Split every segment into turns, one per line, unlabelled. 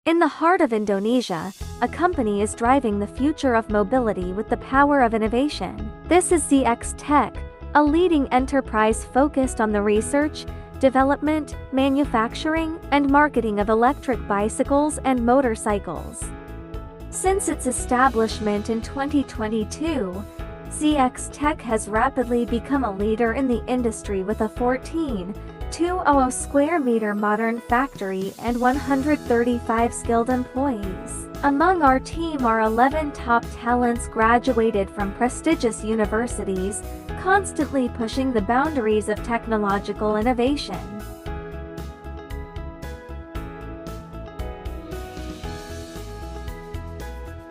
In the heart of Indonesia, a company is driving the future of mobility with the power of innovation. This is ZXTec, a leading enterprise focused on the research, development, manufacturing, and marketing of electric bicycles and motorcycles. Since its establishment in 2022, ZXTec has rapidly become a leader in the industry with a 14,200 square meter modern factory and 135 skilled employees. Among our team are 11 top talents graduated from prestigious universities, constantly pushing the boundaries of technological innovation.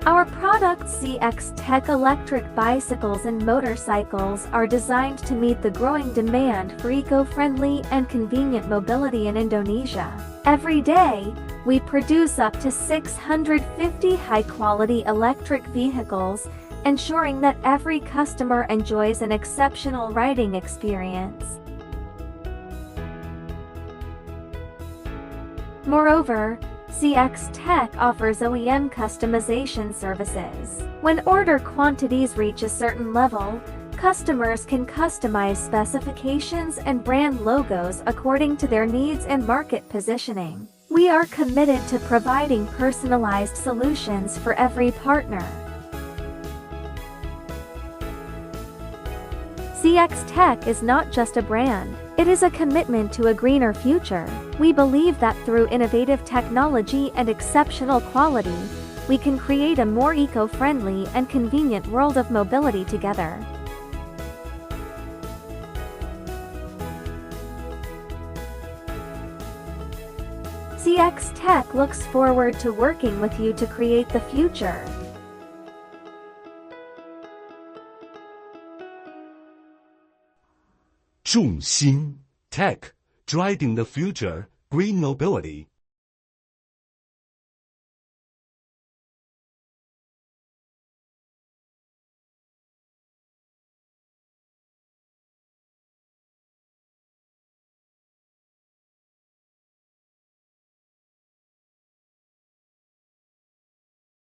Our products ZXTec electric bicycles and motorcycles are designed to meet the growing demand for eco-friendly and convenient mobility in Indonesia. Every day, we produce up to 650 high-quality electric vehicles, ensuring that every customer enjoys an exceptional riding experience. Moreover, ZXTec offers OEM customization services. When order quantities reach a certain level, customers can customize specifications and brand logos according to their needs and market positioning. We are committed to providing personalized solutions for every partner. ZXTec is not just a brand, it is a commitment to a greener future. We believe that through innovative technology and exceptional quality, we can create a more eco-friendly and convenient world of mobility together. ZXTec looks forward to working with you to create the future.
Zhongxin Tech, driving the future, green mobility.